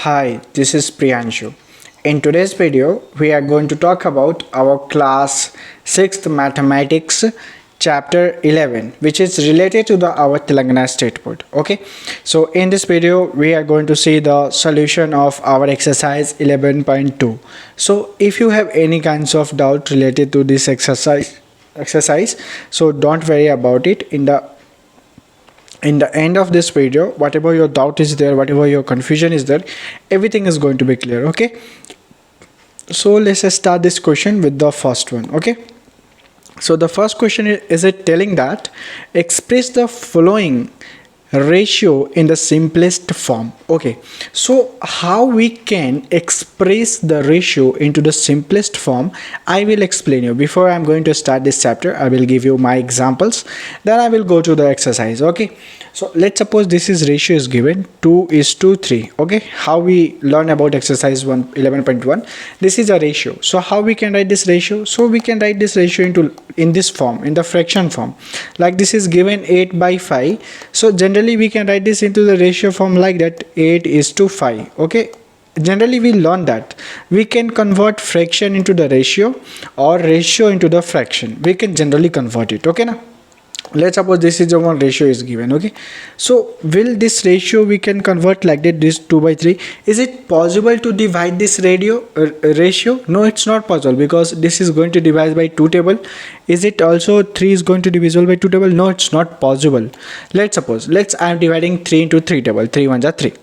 Hi, this is Priyanshu. In today's video, we are going to talk about our class 6th mathematics chapter 11, which is related to our Telangana State Board. Okay, so in this video, we are going to see the solution of our exercise 11.2. So if you have any kinds of doubt related to this exercise, so don't worry about it. In the end of this video, whatever your doubt is there, whatever your confusion is there, everything is going to be clear. Okay, so let's start this question with the first one. Okay, so the first question is it telling that express the following ratio in the simplest form. Okay, so how we can express the ratio into the simplest form, I will explain you. Before I'm going to start this chapter, I will give you my examples, then I will go to the exercise. Okay, so let's suppose this is ratio is given 2:3. Okay, how we learn about exercise 11.1, this is a ratio. So how we can write this ratio? So we can write this ratio in this form, in the fraction form. Like this is given 8/5. So generally we can write this into the ratio form like that, 8:5. Okay, generally we learn that we can convert fraction into the ratio or ratio into the fraction. We can generally convert it. Okay, now let's suppose this is the one ratio is given. Okay, so will this ratio we can convert like that, this 2/3. Is it possible to divide this ratio? No, it's not possible, because this is going to divide by 2 table. Is it also 3 is going to divisible by 2 table? No, it's not possible. Let's suppose I'm dividing 3 into 3 table. 3 ones are 3.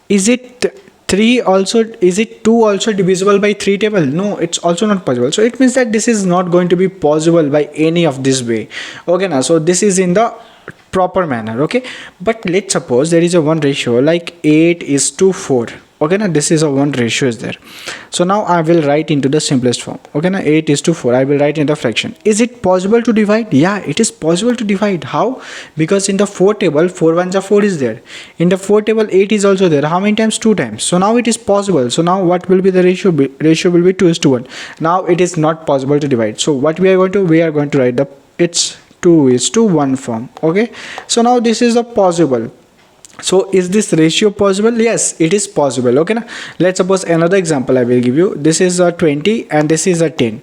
Is it 2 also divisible by 3 table? No, it's also not possible. So it means that this is not going to be possible by any of this way. Okay, now so this is in the proper manner. Okay, but let's suppose there is a one ratio like 8:4. Okay, now this is a one ratio is there. So now I will write into the simplest form. Okay, now 8:4 I will write in the fraction. Is it possible to divide? Yeah, it is possible to divide. How? Because in the 4 table 4 ones are 4 is there. In the 4 table 8 is also there. How many times? 2 times. So now it is possible. So now what will be the ratio? Ratio will be 2:1. Now it is not possible to divide. So what we are going to write it's 2:1 form. Okay, so now this is a possible. So is this ratio possible? Yes, it is possible. Okay, now let's suppose another example I will give you. This is a 20 and this is a 10.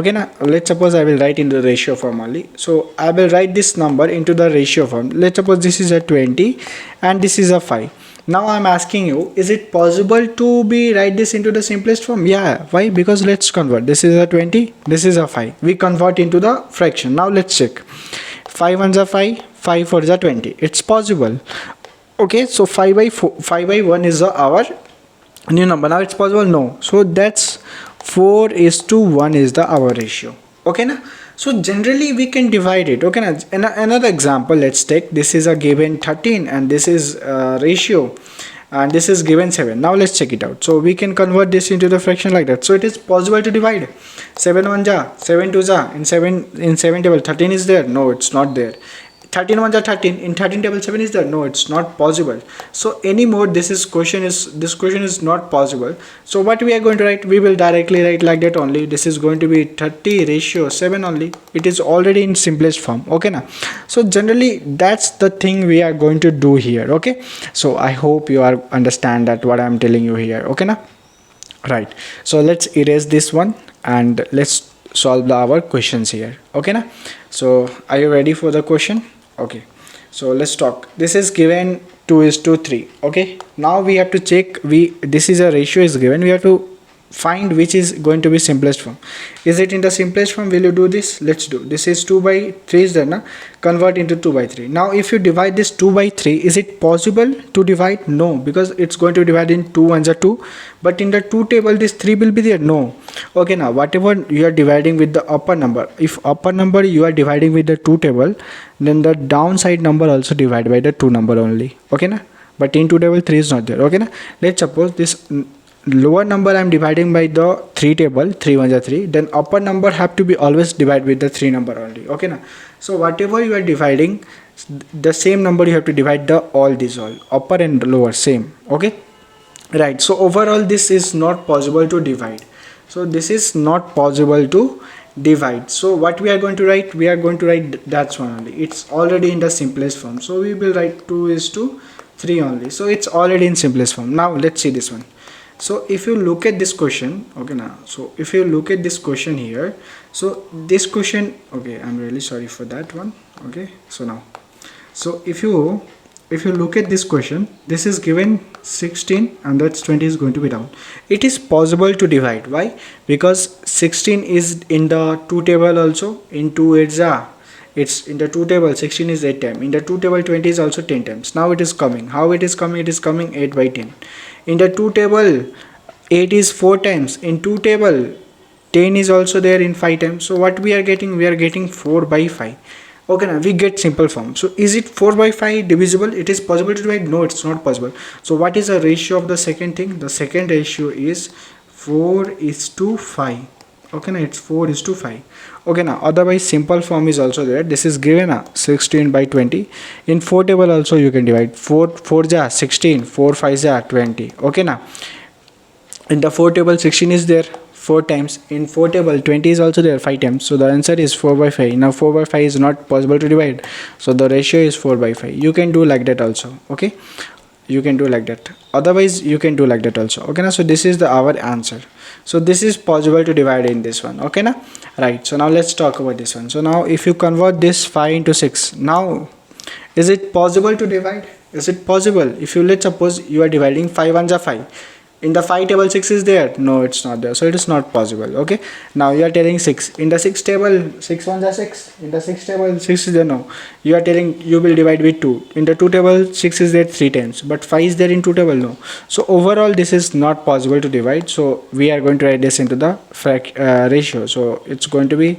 Okay, now let's suppose I will write in the ratio form only. So I will write this number into the ratio form. Let's suppose this is a 20 and this is a 5. Now I'm asking you, is it possible to write this into the simplest form? Yeah. Why? Because let's convert. This is a 20, this is a 5. We convert into the fraction. Now let's check. 5 ones are 5, 5 fours are 20. It's possible. Okay, so 5/1 is our new number. Now it's possible? No. So that's 4:1 is our ratio. Okay, now so generally we can divide it. Okay, now another example, let's take. This is a given 13 and this is ratio and this is given 7. Now let's check it out. So we can convert this into the fraction like that. So it is possible to divide. 7 1 ja, 7 2 ja. In 7 table 13 is there? No, it's not there. 13 ones are 13. In 13 table 7 is there? No, it's not possible. So anymore this question is not possible. So what we are going to write? We will directly write like that only. This is going to be 30:7 only. It is already in simplest form. Okay, now so generally that's the thing we are going to do here. Okay, so I hope you are understand that what I am telling you here. Okay, now right, so let's erase this one and let's solve our questions here. Okay, now so are you ready for the question? Okay, so let's talk. This is given 2:3. Okay, now we have to check. This is a ratio is given. We have to find which is going to be simplest form. Is it in the simplest form? Will you do this? Let's do. This is 2/3 is there now. Convert into 2/3. Now if you divide this 2/3, is it possible to divide? No, because it's going to divide in 2 ones are 2, but in the 2 table this 3 will be there. No. Okay, now whatever you are dividing with the upper number, if upper number you are dividing with the 2 table, then the downside number also divide by the 2 number only. Okay, now but in 2 table 3 is not there. Okay, now let's suppose this lower number I'm dividing by the 3 table, 3 ones are 3, then upper number have to be always divided with the 3 number only. Okay, now so whatever you are dividing, the same number you have to divide the all upper and lower same. Okay, right, so overall this is not possible to divide. So this is not possible to divide. So what we are going to write? We are going to write that one only. It's already in the simplest form. So we will write 2:3 only. So it's already in simplest form. Now let's see this one. So if you look at this question, okay now, so if you look at this question here, so this question, okay, I'm really sorry for that one. Okay, so now, so if you look at this question, this is given 16 and that's 20 is going to be down. It is possible to divide. Why? Because 16 is in the 2 table also. In 2 it's in the 2 table, 16 is 8 times. In the 2 table, 20 is also 10 times. Now it is coming. How it is coming? It is coming 8 by 10. In the 2 table, 8 is 4 times. In 2 table, 10 is also there in 5 times. So what we are getting? We are getting 4 by 5. Okay, now we get simple form. So is it 4 by 5 divisible? It is possible to divide? No, it's not possible. So what is the ratio of the second thing? The second ratio is 4:5. Okay, now it's 4:5. Okay, now otherwise simple form is also there. This is given 16 by 20. In 4 table also you can divide. 4 ja 16, 4 5 ja 20. Okay, now in the 4 table 16 is there 4 times. In 4 table 20 is also there 5 times. So the answer is 4 by 5. Now 4 by 5 is not possible to divide, so the ratio is 4 by 5. You can do like that also. Okay, you can do like that. Otherwise you can do like that also. Okay, now so this is our answer. So this is possible to divide in this one. Okay, now right. So now let's talk about this one. So now if you convert this 5 into 6, now is it possible to divide? Is it possible? If you, let's suppose you are dividing 5 ones are 5. In the 5 table 6 is there? No, it's not there. So it is not possible. Okay, now you are telling 6. In the 6 table 6 ones are 6. In the 6 table 6 is there? No, you are telling you will divide with 2. In the 2 table 6 is there 3 times, but 5 is there in 2 table? No. So overall this is not possible to divide. So we are going to write this into the ratio. So it's going to be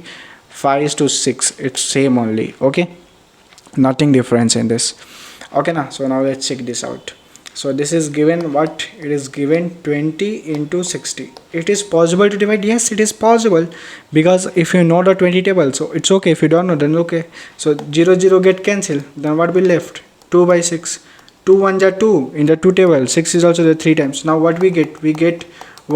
5:6. It's same only. Okay, nothing difference in this. Okay, now so now let's check this out. So this is given what? It is given 20 into 60. It is possible to divide? Yes, it is possible, because if you know the 20 table, so it's okay. If you don't know, then okay. So 0 0 get cancelled. Then what will left? 2 by 6. 2 1s are 2. In the 2 table 6 is also the 3 times. Now what we get? We get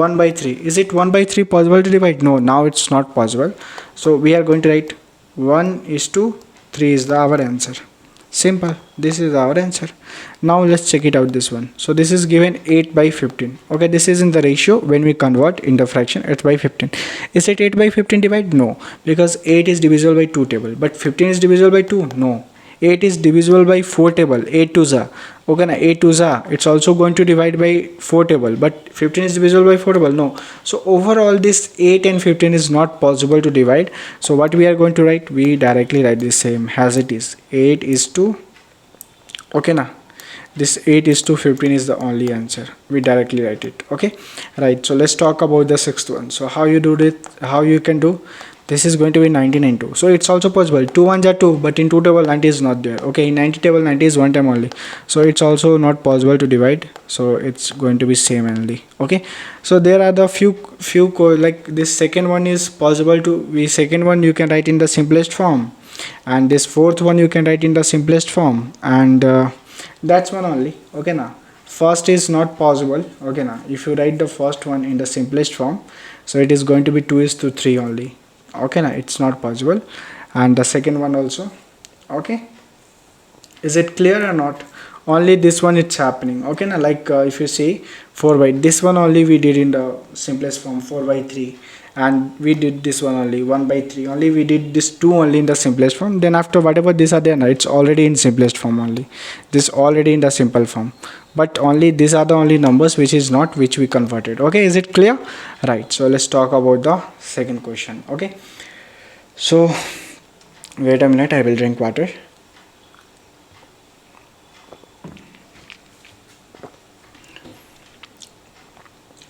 1 by 3. Is it 1 by 3 possible to divide? No, now it's not possible. So we are going to write 1:3 is our answer. Simple. This is our answer. Now let's check it out, this one. So this is given 8 by 15. Okay, this is in the ratio. When we convert in the fraction, 8 by 15. Is it 8 by 15 divide? No, because 8 is divisible by 2 table, but 15 is divisible by 2. No, 8 is divisible by 4 table. 8 2s are. Okay, now 8 2s are. It's also going to divide by 4 table, but 15 is divisible by 4 table. No. So overall this 8 and 15 is not possible to divide. So what we are going to write? We directly write the same as it is. 8 is to, okay, now this 8:15 is the only answer. We directly write it. Okay, right. So let's talk about the sixth one. So how you do it? How you can do? This is going to be 19 and 2. So it's also possible. 2 1s are 2, but in 2 table 90 is not there. Okay, in 90 table 90 is one time only. So it's also not possible to divide. So it's going to be same only. Okay. So there are the few like this second one is possible to be. Second one you can write in the simplest form, and this fourth one you can write in the simplest form, and that's one only. Okay, now first is not possible. Okay, now if you write the first one in the simplest form, so it is going to be 2:3 only. Okay, now it's not possible. And the second one also. Okay, is it clear or not? Only this one it's happening. Okay, now like if you see 4 by, this one only we did in the simplest form, 4 by 3, and we did this one only 1 by 3 only. We did this 2 only in the simplest form. Then after whatever these are there, it's already in simplest form only. This already in the simple form, but only these are the only numbers which is not, which we converted. Okay, is it clear? Right. So let's talk about the second question. Okay, so wait a minute, I will drink water.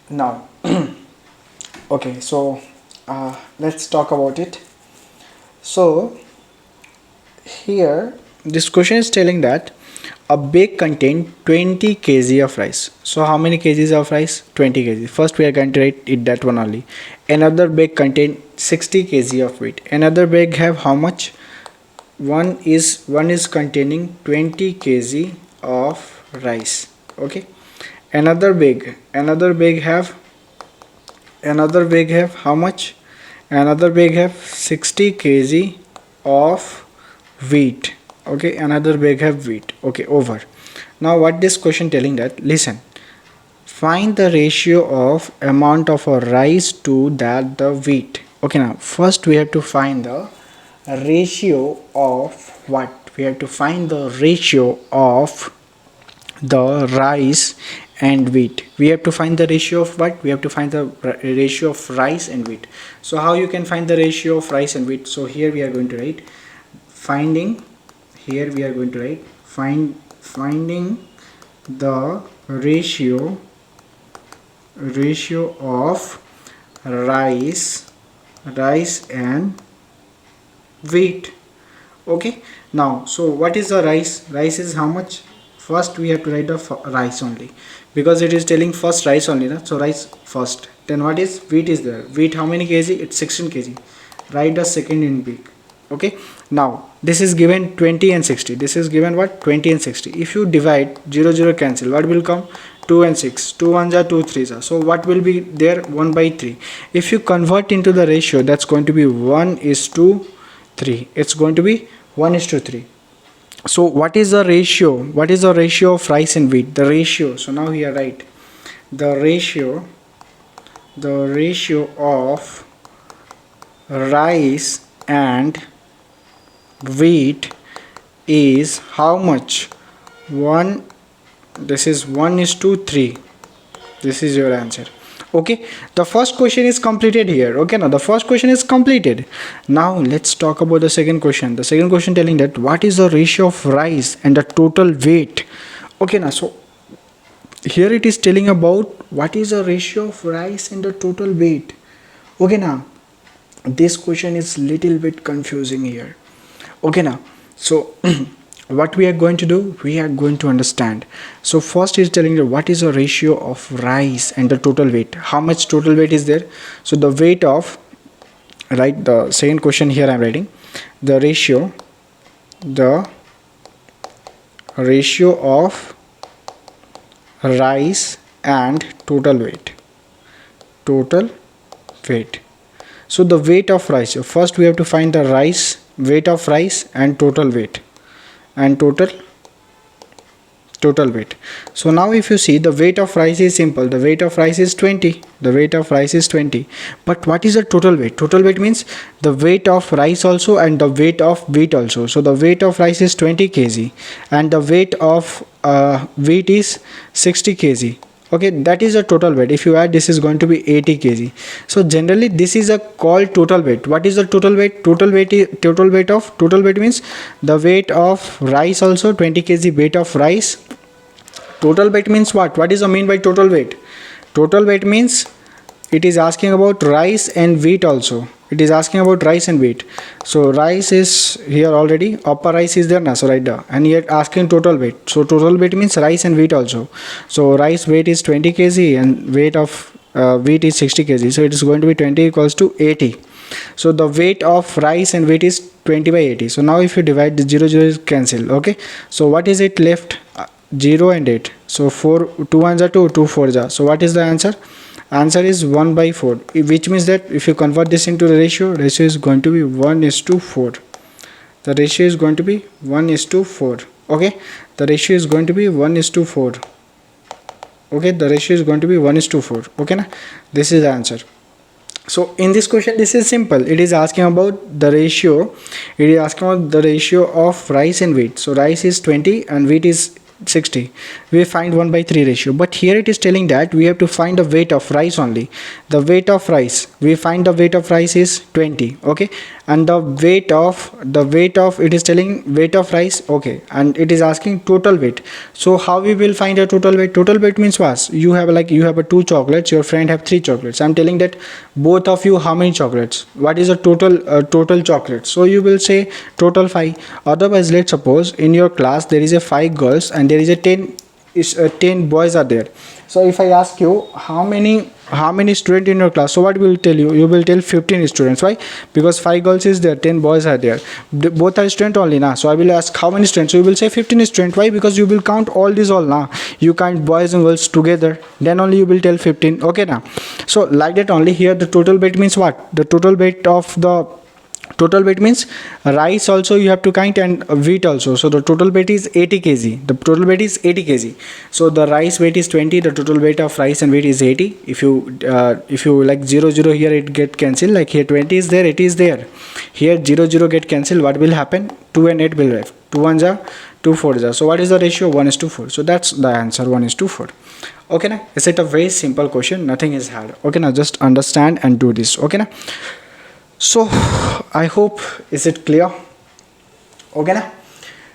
Now okay, so let's talk about it. So here this question is telling that a bag contains 20 kg of rice. So how many kgs of rice? 20 kg. First we are going to write it that one only. Another bag contains 60 kg of wheat. Another bag have how much? One is containing 20 kg of rice. Okay, another bag have how much? Another bag have 60 kg of wheat. Okay, another bag have wheat. Okay, over. Now what this question telling that? Listen, find the ratio of amount of a rice to that the wheat. Okay, now first we have to find the ratio of what? We have to find the ratio of the rice and wheat. We have to find the ratio of what? We have to find the ratio of rice and wheat. So how you can find the ratio of rice and wheat? So here we are going to write finding, here we are going to write finding the ratio of rice and wheat. Okay, now so what is the rice? Rice is how much? First we have to write the rice only, because it is telling first rice only, na? So rice first. Then what is wheat? Is there wheat how many kg? It's 16 kg. Write the second in big. Okay, now this is given 20 and 60. This is given what? 20 and 60. If you divide, 0 0 cancel, what will come? 2 and 6. 2 1s are 2 3s are. So what will be there? 1 by 3. If you convert into the ratio, that's going to be 1:3. It's going to be 1:3. So what is the ratio? What is the ratio of rice and wheat? The ratio. So now here write the ratio of rice and wheat is how much? 1. This is 1:3. This is your answer. Okay, the first question is completed here. Okay, now the first question is completed. Now let's talk about the second question. The second question telling that what is the ratio of rice and the total weight. Okay, now so here it is telling about what is the ratio of rice and the total weight. Okay, now this question is little bit confusing here. Okay, now so what we are going to do, we are going to understand. So first is telling you what is the ratio of rice and the total weight. How much total weight is there? So the weight of, right, the second question here I'm writing the ratio of rice and total weight. So the weight of rice, so first we have to find the weight of rice and total weight and total weight. So now if you see, the weight of rice is simple. The weight of rice is 20. But what is the total weight? Total weight means the weight of rice also and the weight of wheat also. So the weight of rice is 20 kg and the weight of wheat is 60 kg. Okay, that is the total weight. If you add, this is going to be 80 kg. So generally this is a called total weight. What is the total weight? Total weight means the weight of rice also 20 kg weight of rice. Total weight means what? What is the mean by total weight? Total weight means it is asking about rice and wheat also. It is asking about rice and wheat. So rice is here already, upper rice is there now, so right there, and yet asking total weight. So total weight means rice and wheat also. So rice weight is 20 kg and weight of wheat is 60 kg. So it is going to be 20 equals to 80. So the weight of rice and wheat is 20 by 80. So now if you divide, the 0 0 is cancel. Okay, so what is it left? 0 and 8. So 4, 2 1s are 2, 2 4s are. So what is the answer? Answer is 1 by 4, which means that if you convert this into the ratio is going to be 1:4. The ratio is going to be 1:4. Okay, the ratio is going to be 1:4. Okay, the ratio is going to be 1:4. Okay, na? This is the answer. So in this question, this is simple. It is asking about the ratio. It is asking about the ratio of rice and wheat. So rice is 20 and wheat is 60. We find 1 by 3 ratio, but here it is telling that we have to find the weight of rice only. The weight of rice, we find the weight of rice is 20. Okay, and the weight of it is telling weight of rice. Okay, and it is asking total weight. So how we will find a total weight? Total weight means what? You have a 2 chocolates, your friend have 3 chocolates. I'm telling that both of you how many chocolates? What is the total chocolates? So you will say total 5. Otherwise, let's suppose in your class there is a 5 girls and there is a 10 boys are there. So if I ask you how many students in your class, so what will tell you? You will tell 15 students. Why? Because 5 girls is there, 10 boys are there. Both are student only now. So I will ask how many students. So you will say 15 students. Why? Because you will count all these all now. You count boys and girls together. Then only you will tell 15. Okay now. So like that only here the total weight means what? The total weight of the Total weight means rice also you have to count, and wheat also. So the total weight is 80 kg. The total weight is 80 kg. So the rice weight is 20. The total weight of rice and wheat is 80. If you like 0 0 here, it get cancelled. Like here 20 is there, it is there. Here 0 0 get cancelled. What will happen? 2 and 8 will left. 2 1s are 2 4s are. So what is the ratio? 1:4. So that's the answer, 1:4. Okay na? Is it a very simple question? Nothing is hard. Okay na? Just understand and do this. Okay na? So I hope, is it clear? Okay na?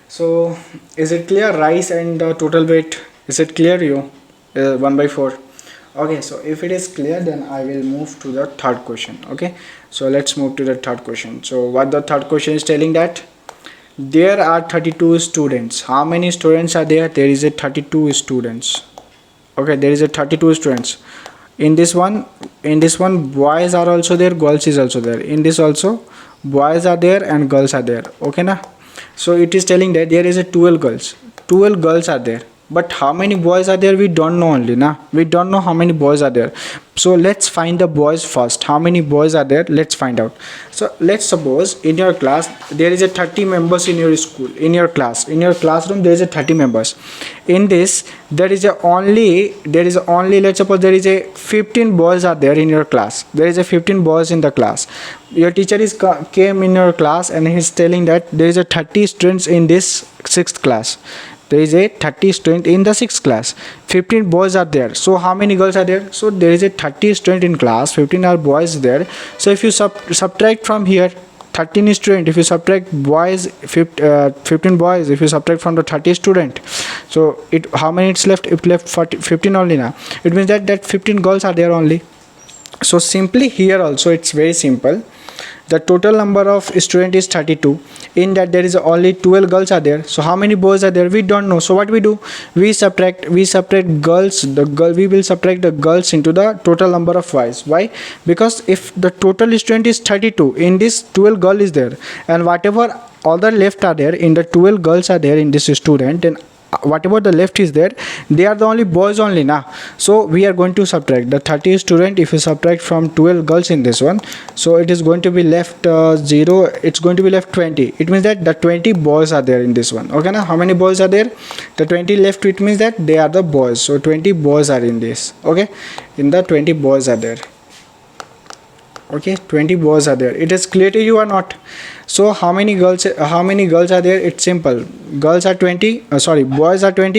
So is it clear? Rice and the total weight, is it clear you? 1/4. Okay, so if it is clear, then I will move to the third question. Okay, so let's move to the third question. So what the third question is telling, that there are 32 students. How many students are there? There is a 32 students. Okay, there is a 32 students. In this one boys are also there, girls is also there. In this also boys are there and girls are there. Okay na? So it is telling that there is a 12 girls are there, but how many boys are there we don't know only na. We don't know how many boys are there. So let's find the boys first. How many boys are there? Let's find out. So let's suppose in your class there is a 30 members in your school. In your classroom there is a 30 members. In this there is only let's suppose there is a 15 boys are there in your class. There is a 15 boys in the class. Your teacher came in your class and he's telling that there is a 30 students in this 6th class. There is a 30 student in the 6th class. 15 boys are there. So how many girls are there? So there is a 30 student in class, 15 are boys there. So if you subtract from here 13 student, if you subtract boys, 15 boys, if you subtract from the 30 student, so how many it's left? It left 15 only now. It means that 15 girls are there only. So simply here also it's very simple. The total number of student is 32. In that there is only 12 girls are there. So how many boys are there? We don't know. So what we do? We subtract girls. We will subtract the girls into the total number of boys. Why? Because if the total student is 32, in this 12 girl is there, and whatever other left are there, in the 12 girls are there in this student, then whatever the left is there, they are the only boys only now. So we are going to subtract the 30 student. If you subtract from 12 girls in this one, so it is going to be left 0. It's going to be left 20. It means that the 20 boys are there in this one. Okay now, how many boys are there? The 20 left. It means that they are the boys. So 20 boys are in this. Okay, in the 20 boys are there. Okay, 20 boys are there. It is clear to you or not? So how many girls are there? It's simple. Boys are 20,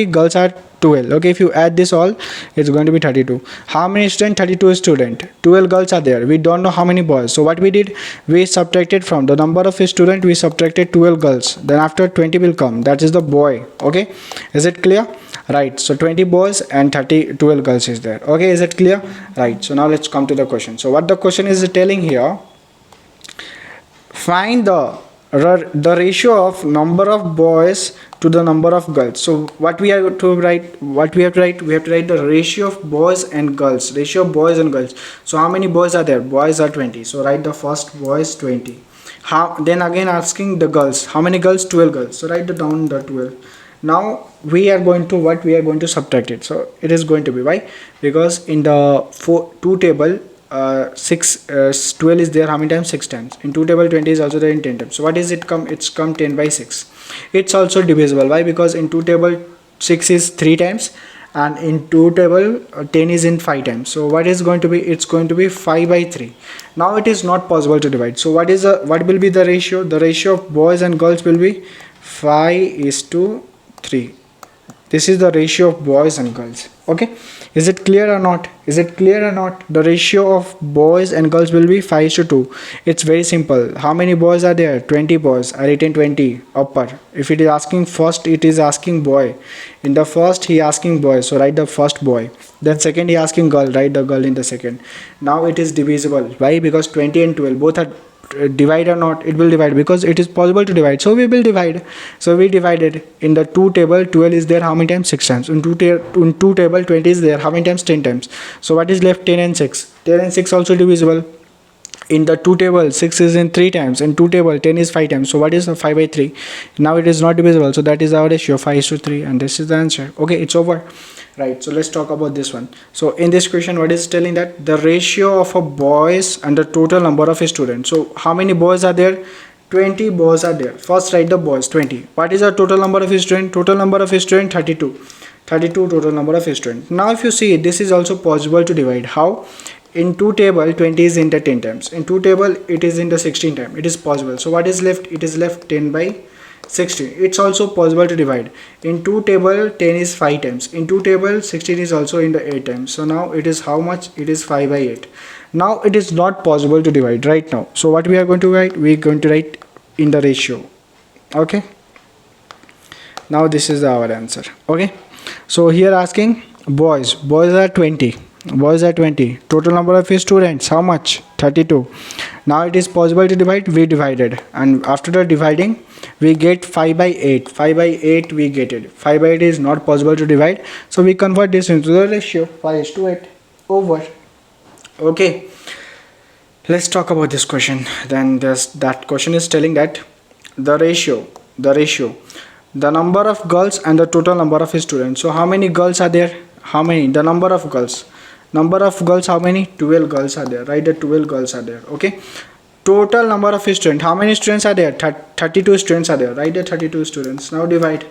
girls are 12. Okay, if you add this all, it's going to be 32. How many students? 32 student. 12 girls are there. We don't know how many boys. So what we did, we subtracted from the number of students, we subtracted 12 girls. Then after 20 will come. That is the boy. Okay, is it clear? Right, so 20 boys and 12 girls is there. Okay, is it clear? Right, so now let's come to the question. So what the question is telling here, find the ratio of number of boys to the number of girls. So what we have to write, we have to write the ratio of boys and girls. So how many boys are there? Boys are 20. So write the first boys 20. Then again asking the girls, how many girls? 12 girls. So write down the 12. Now we are going to subtract it. So it is going to be, why? Because in the 2 table 12 is there how many times? 6 times. In 2 table 20 is also there in 10 times. So what is it come? It's come 10 by 6. It's also divisible. Why? Because in 2 table 6 is 3 times, and in 2 table 10 is in 5 times. So what is going to be? It's going to be 5 by 3. Now it is not possible to divide. So what will be the ratio? The ratio of boys and girls will be 5:3. This is the ratio of boys and girls. Okay, is it clear or not? The ratio of boys and girls will be 5:2. It's very simple. How many boys are there? 20 boys. I written 20 upper. If it is asking first, it is asking boy. In the first he asking boy, so write the first boy. Then second he asking girl, write the girl in the second. Now it is divisible. Why? Because 20 and 12 both are divide or not, it will divide, because it is possible to divide. So we will divide. So we divided. In the 2 table 12 is there how many times? 6 times. In 2 table 20 is there how many times? 10 times. So what is left? 10 and 6. 10 and 6 also divisible. In the 2 table 6 is in 3 times. In 2 table 10 is 5 times. So what is 5 by 3? Now it is not divisible. So that is our ratio 5:3, and this is the answer. Okay, it's over. right? So let's talk about this one. So in this question, what is telling that the ratio of a boys and the total number of students. So how many boys are there? 20 boys are there. First write the boys, 20. What is the total number of students? Total number of students 32. 32 total number of students. Now if you see, this is also possible to divide. How? In 2 table 20 is in the 10 times. In 2 table it is in the 16 times. It is possible. So what is left? It is left 10 by 16. It's also possible to divide. In 2 table 10 is 5 times. In 2 table 16 is also in the 8 times. So now it is how much? It is 5 by 8. Now it is not possible to divide right now. So what we are going to write? We are going to write in the ratio. Okay. Now this is our answer. Okay. So here asking boys. Boys are 20. Boys are 20. Total number of students, how much? 32. Now it is possible to divide. We divided, and after the dividing we get 5 by 8. 5 by 8 we get it. 5 by 8 is not possible to divide, so we convert this into the ratio 5:8 over. Okay, let's talk about this question. Then that question is telling that the ratio the number of girls and the total number of students. So how many girls are there? How many? The number of girls. Number of girls, how many? 12 girls are there, right? The 12 girls are there. Okay. Total number of students, how many students are there? 32 students are there, right? The 32 students. Now divide.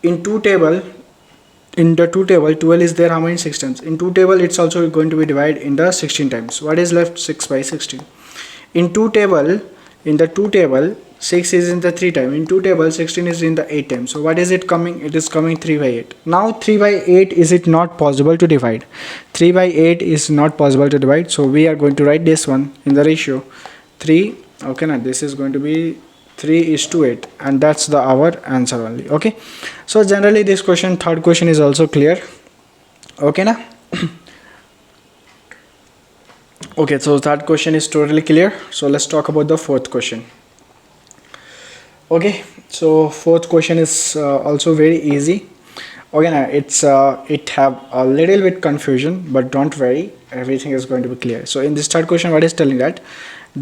In the 2 table 12 is there, how many? 6 times. In 2 table it's also going to be divided in the 16 times. What is left? 6 by 16. In the 2 table 6 is in the 3 times. In 2 table 16 is in the 8 times. So what is it coming? It is coming 3 by 8. Now 3 by 8 is it not possible to divide? 3 by 8 is not possible to divide. So we are going to write this one in the ratio 3. Okay, now this is going to be 3:8, and that's our answer only. Okay, so generally this question, third question, is also clear. Okay, now okay, so third question is totally clear. So let's talk about the fourth question. Okay, so fourth question is also very easy. Okay, now it have a little bit confusion, but don't worry, everything is going to be clear. So in this third question, what is telling that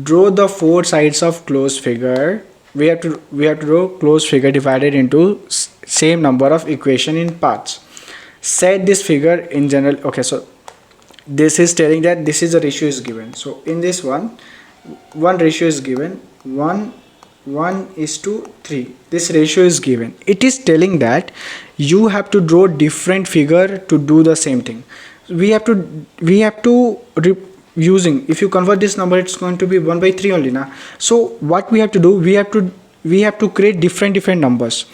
draw the 4 sides of closed figure. We have to draw closed figure divided into same number of equation in parts. Set this figure in general. Okay, so this is telling that this is a ratio is given. So in this one ratio is given, 1:3. This ratio is given. It is telling that you have to draw different figure to do the same thing. We have to using, if you convert this number, it's going to be 1/3 only now. So what we have to do, we have to create different numbers.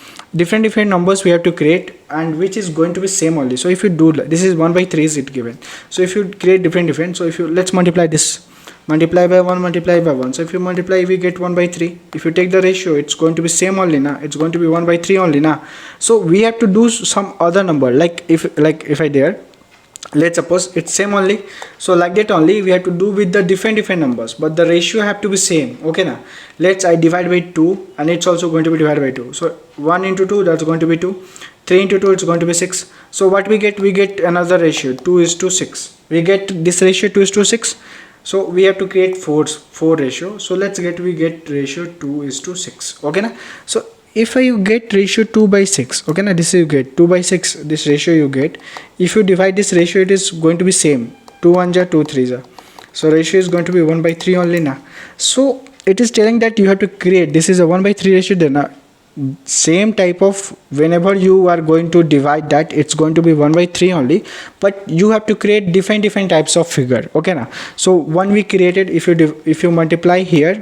Different numbers we have to create, and which is going to be same only. So if you do, this is 1/3 is it given. So if you create different, so if you, let's multiply this. Multiply by 1, multiply by 1. So if you multiply, we get 1/3. If you take the ratio, it's going to be same only now. It's going to be 1/3 only now. So we have to do some other number, like if I dare, let's suppose it's same only. So like that only we have to do with the different numbers, but the ratio have to be same. Okay, now I divide by 2, and it's also going to be divided by 2. So 1 into 2, that's going to be 2. 3 into 2, it's going to be 6. So what we get another ratio, 2:6. We get this ratio 2:6. So we have to create 4 ratio. So we get ratio 2:6. Okay, now so if you get ratio 2/6, okay, now this you get 2/6, this ratio you get. If you divide this ratio, it is going to be same, 2 1 ja 2 3 ja. So ratio is going to be 1/3 only now. So it is telling that you have to create, this is a 1/3 ratio. Then same type of, whenever you are going to divide that, it's going to be 1/3 only, but you have to create different types of figure. Okay, now so one we created, if you multiply here,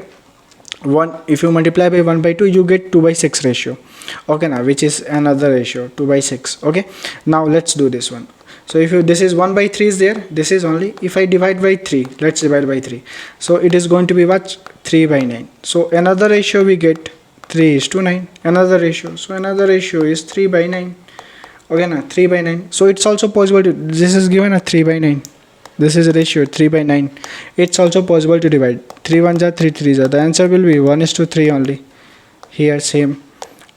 if you multiply by 1/2, you get 2/6 ratio. Okay, now which is another ratio 2/6. Okay, now let's do this one. So if you, this is 1/3 is there, this is only, if I divide by 3, let's divide by 3. So it is going to be what? 3/9. So another ratio we get 3:9. Another ratio, so another ratio is 3/9. Okay, now 3/9. So it's also possible to, this is given a 3/9. This is a ratio 3/9. It's also possible to divide. 3 1 ja 3 3 ja. The answer will be 1:3 only. Here same.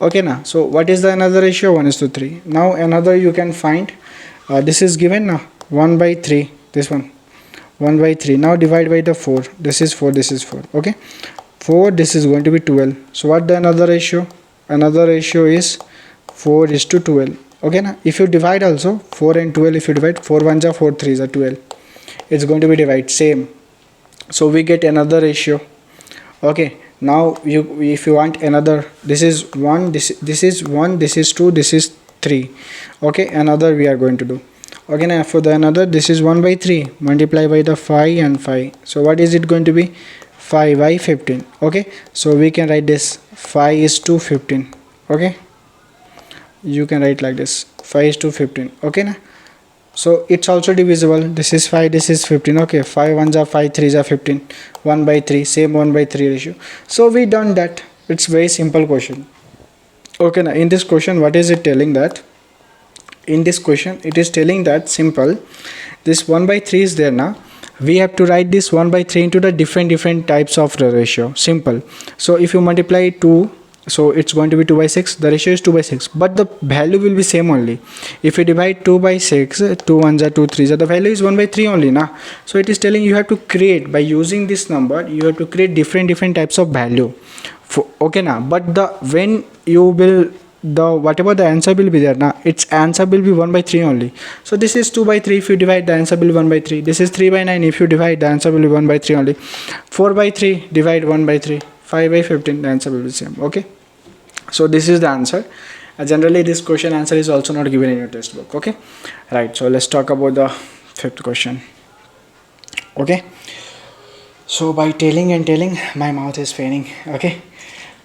Okay, now so what is the another ratio? 1:3. Now another you can find, this is given now 1/3. This one 1/3. Now divide by the 4. This is 4. This is 4. Okay, 4. This is going to be 12. So what the another ratio? Another ratio is 4:12. Okay now, if you divide also 4 and 12, if you divide 4 1s are 4 3s are 12, it's going to be divide same, so we get another ratio. Okay, now if you want another, this is 1, this is 1, this is 2, this is 3. Okay, another we are going to do. Okay, now for the another, this is 1 by 3 multiply by the 5 and 5, so what is it going to be? 5 by 15. Okay, so we can write this 5 is to 15. Okay, you can write like this, 5 is to 15. Okay now, so it's also divisible. This is 5, this is 15. Okay, 5 1s are 5, 3s are 15, 1 by 3, same 1 by 3 ratio. So we done that. It's very simple question. Okay, now in this question, what is it telling that? In this question, it is telling that simple, this 1 by 3 is there now. We have to write this 1 by 3 into the different types of the ratio. Simple. So if you multiply 2, so it's going to be 2 by 6, the ratio is 2 by 6, but the value will be same only. If you divide 2 by 6, 2 1s are 2 3s are, the value is 1 by 3 only now. So it is telling you have to create, by using this number, you have to create different types of value for, okay now, but the when you will, the whatever the answer will be there now, its answer will be 1 by 3 only. So this is 2 by 3, if you divide, the answer will be 1 by 3. This is 3 by 9, if you divide, the answer will be 1 by 3 only. 4 by 3, divide 1 by 3. 5 by 15, the answer will be same. Okay, so this is the answer. Generally this question answer is also not given in your textbook. Okay, right, so let's talk about the fifth question. Okay, so by telling and telling, my mouth is paining. Okay,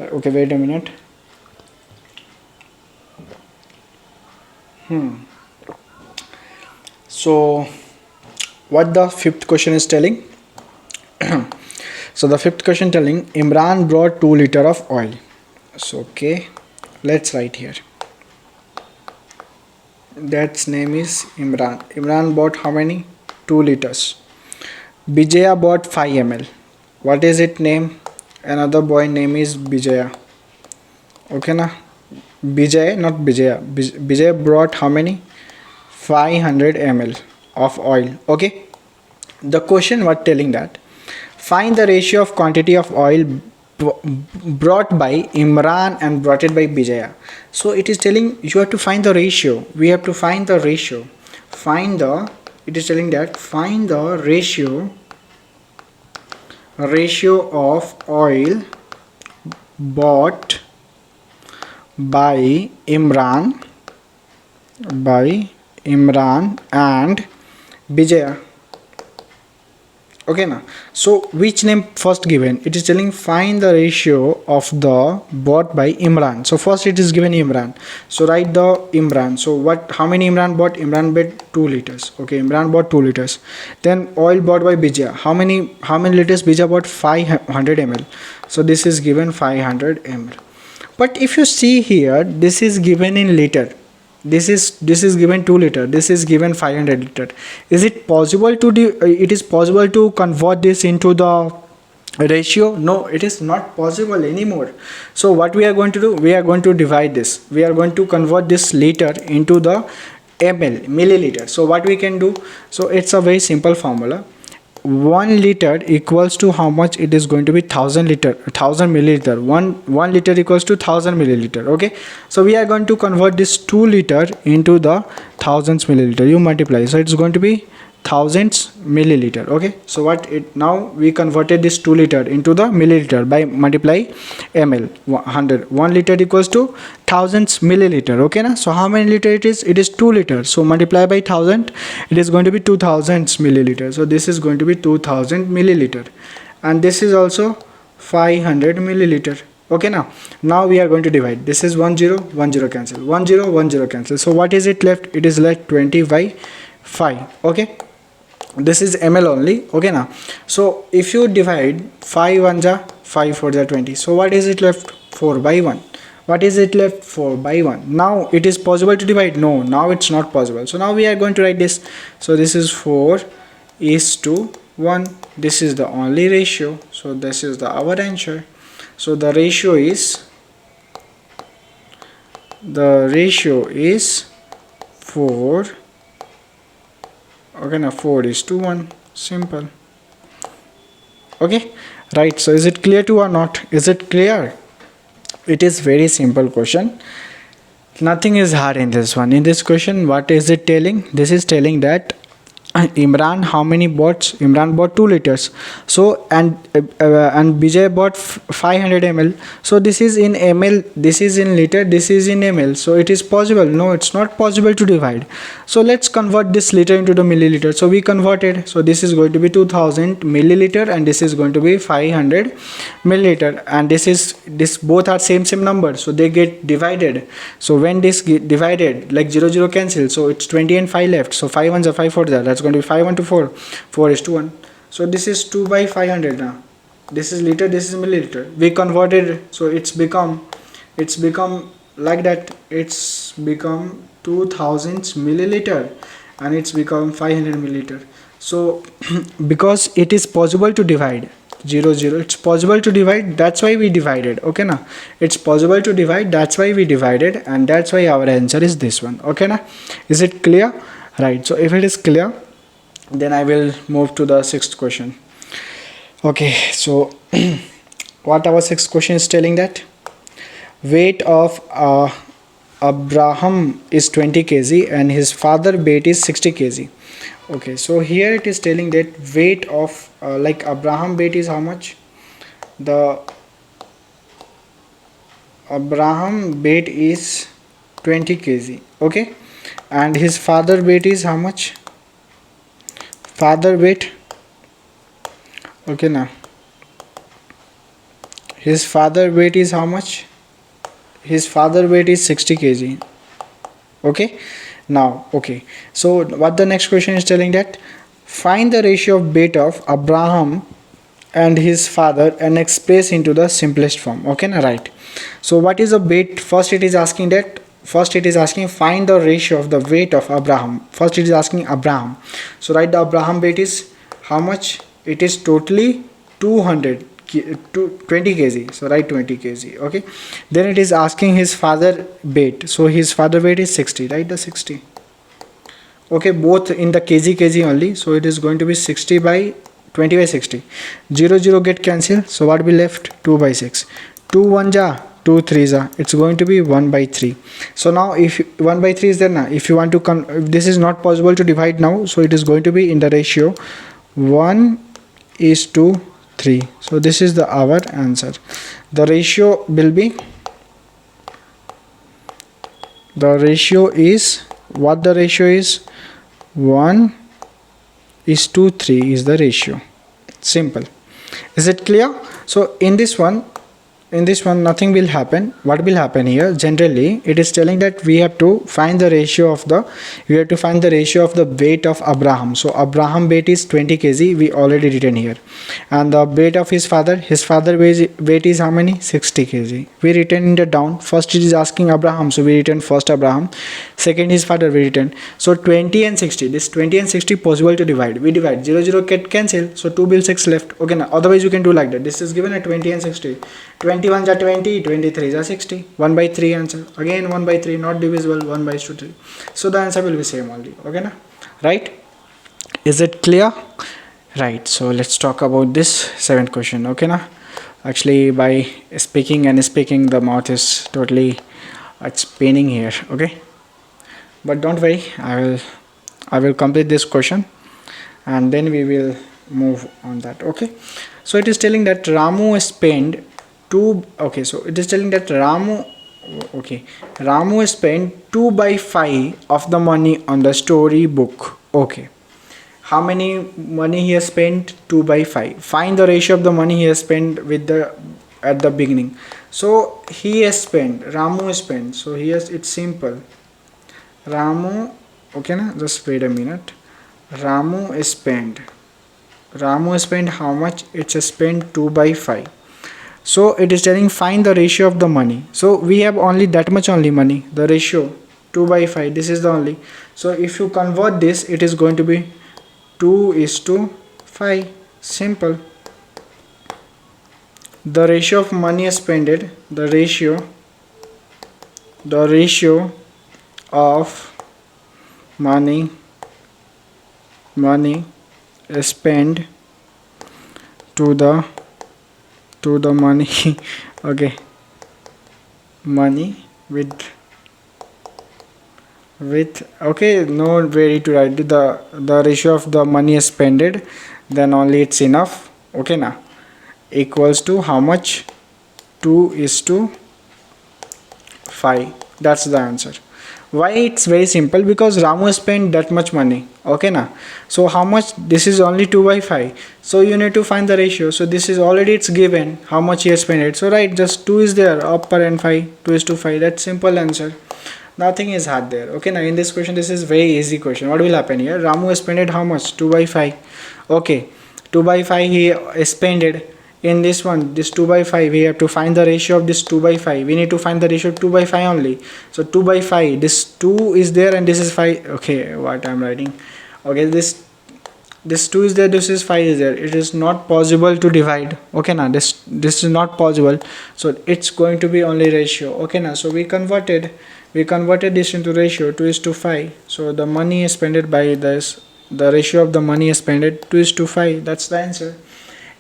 okay, wait a minute. So what the fifth question is telling? So the fifth question telling, Imran brought 2 liters of oil. So okay, let's write here. That's name is Imran. Imran bought how many? 2 liters. Bijaya bought 5 ml. What is it name? Another boy name is Bijaya. Okay na? Bijay, not Bijaya. Bijay brought how many? 500 ml of oil. Okay. The question was telling that find the ratio of quantity of oil brought by Imran and brought it by Bijaya. So it is telling you have to find the ratio. We have to find the ratio. It is telling that find the ratio of oil bought by Imran and Bijaya. Okay now, so which name first given? It is telling find the ratio of the bought by Imran. So first it is given Imran, so write the Imran. So how many Imran bought? Imran bought 2 liters. Okay, Imran bought 2 liters. Then oil bought by Bijaya, how many liters? Bijaya bought 500 ml. So this is given 500 ml. But if you see here, this is given in liter. This is given 2 liter, this is given 500 liter. Is it possible to it is possible to convert this into the ratio? No, it is not possible anymore. So what we are going to do, we are going to divide this. We are going to convert this liter into the milliliter. So what we can do, so it's a very simple formula. 1 liter equals to how much? It is going to be 1000 milliliter. 1 liter equals to 1000 milliliter. Okay, so we are going to convert this 2 liter into the thousands milliliter. You multiply, so it's going to be thousands milliliter. Okay, so now we converted this 2 liter into the milliliter by multiply ml. 1 liter equals to thousands milliliter. Okay na? So how many liter it is? It is 2 liters. So multiply by 1000, it is going to be 2000 milliliter. So this is going to be 2000 milliliter, and this is also 500 milliliter. Okay, now we are going to divide. This is 1 0 1 0 cancel, 1 0 1 0 cancel. So what is it left? It is left 20 by 5. Okay, this is ml only. Okay now, so if you divide 5 1s are 5 4s are 20. So what is it left? 4 by 1. What is it left? 4 by 1. Now it is possible to divide? No, now it's not possible. So now we are going to write this. So this is 4 is to 1. This is the only ratio. So this is our answer. So the ratio is 4. Okay, now 4 is to 1. Simple. Okay, right. So is it clear to or not? Is it clear? It is very simple question. Nothing is hard in this one. In this question, what is it telling? This is telling that Imran, how many bots? Imran bought 2 liters. So and Bijay bought 500 ml. So this is in ml, this is in liter, this is in ml. So it is possible. No, it's not possible to divide. So let's convert this liter into the milliliter. So we converted. So this is going to be 2000 milliliter and this is going to be 500 milliliter. And this both are same number. So they get divided. So when this get divided, like 0 0 cancel. So it's 20 and 5 left. So 5 ones are 5 4 that's going to be 5 1 to 4, 4 is to 1. So this is 2 by 500 now. This is liter, this is milliliter. We converted, so it's become like that. It's become 2000 milliliter and it's become 500 milliliter. So because it is possible to divide 0 0, it's possible to divide, that's why we divided. Okay now, it's possible to divide, that's why we divided, and that's why our answer is this one. Okay now, is it clear? Right. So if it is clear, then I will move to the 6th question. Okay, so what our 6th question is telling that weight of Abraham is 20 kg and his father weight is 60 kg. Okay, so here it is telling that weight of like Abraham weight is how much? The Abraham weight is 20 kg. Okay, and his father weight is how much? Father weight, okay now, his father weight is how much? His father weight is 60 kg. Okay now, okay, so what the next question is telling that find the ratio of weight of Abraham and his father and express into the simplest form. Okay now, right. So what is the weight? First it is asking find the ratio of the weight of Abraham. First it is asking Abraham. So write the Abraham weight is how much? It is totally 20 kg. So write 20 kg. Okay. Then it is asking his father weight. So his father weight is 60. Write the 60. Okay, both in the kg only. So it is going to be 60 by 20 by 60. 0 0 get cancelled. So what will be left? 2 by 6. 2 1 ja, 2 3 ja, it's going to be 1 by 3. So now if 1 by 3 is there now, if you want to if this is not possible to divide now, so it is going to be in the ratio 1 is to 3. So this is our answer. The ratio will be, the ratio is, what the ratio is? 1 is to 3 is the ratio. Simple. Is it clear? So in this one nothing will happen. What will happen here? Generally it is telling that we have to find the ratio of the weight of Abraham. So Abraham weight is 20 kg, we already written here, and the weight of his father weight is how many? 60 kg. We written it down. First it is asking Abraham, so we written first Abraham, second his father we written. So 20 and 60, this 20 and 60 possible to divide, we divide. 0 0 get cancel, so 2 will 6 left. Okay now, otherwise you can do like that. This is given at 20 and 60. 21 are 20, 23 are 60. 1 by 3 answer. Again 1 by 3 not divisible, 1 by 3. So the answer will be same only. Okay na? Right? Is it clear? Right. So let's talk about this 7th question. Okay na? Actually by speaking the mouth is totally, it's paining here. Okay. But don't worry, I will complete this question and then we will move on that. Okay. So it is telling that Ramu spent Ramu spent 2 by 5 of the money on the story book. Okay. How many money he has spent? 2 by 5. Find the ratio of the money he has spent at the beginning. So Ramu has spent. So it's simple. Ramu, okay na? Just wait a minute. Ramu spent how much? It's spent 2 by 5. So it is telling find the ratio of the money. So we have only that much only money. The ratio 2 by 5. This is the only. So if you convert this, it is going to be 2 is to 5. Simple. The ratio of money spent. The ratio of money spent to the money okay, money with with, okay, no way to write the ratio of the money spent, then only it's enough. Okay now, equals to how much? 2:5. That's the answer. Why? It's very simple, because Ramu spent that much money. Okay now, so how much? This is only 2/5, so you need to find the ratio. So this is already, it's given how much he has spent it, so right, just 2 is there, upper and 5, 2:5. That's simple answer. Nothing is hard there. Okay, now in this question, this is very easy question. What will happen here? Ramu spent how much? 2/5. Okay, 2/5 he spent it. In this one, this 2/5, we have to find the ratio of this 2/5. We need to find the ratio of 2/5 only. So 2/5, this 2 is there and this is 5. Okay, what I'm writing? Okay, this 2 is there, this is 5 is there. It is not possible to divide. Okay now, this is not possible, so it's going to be only ratio. Okay now, so we converted this into ratio, 2:5. So the money is spent by this, the ratio of the money is spent 2:5. That's the answer.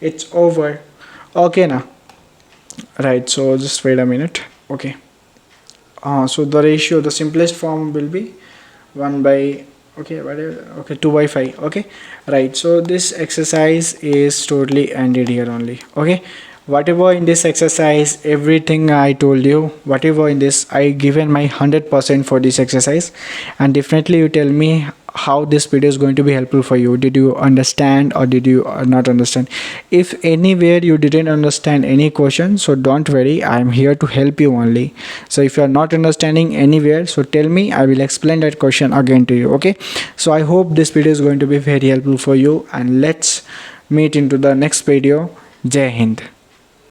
It's over. Okay now, right, so just wait a minute. Okay, so the ratio, the simplest form will be 1 by, okay, whatever, okay, 2/5. Okay, right, so this exercise is totally ended here only. Okay, whatever in this exercise, everything I told you, whatever in this, I given my 100% for this exercise, and definitely you tell me how this video is going to be helpful for you. Did you understand or did you not understand? If anywhere you didn't understand any question, so don't worry, I am here to help you only. So if you are not understanding anywhere, so tell me, I will explain that question again to you. Okay, so I hope this video is going to be very helpful for you, and let's meet into the next video. Jai Hind.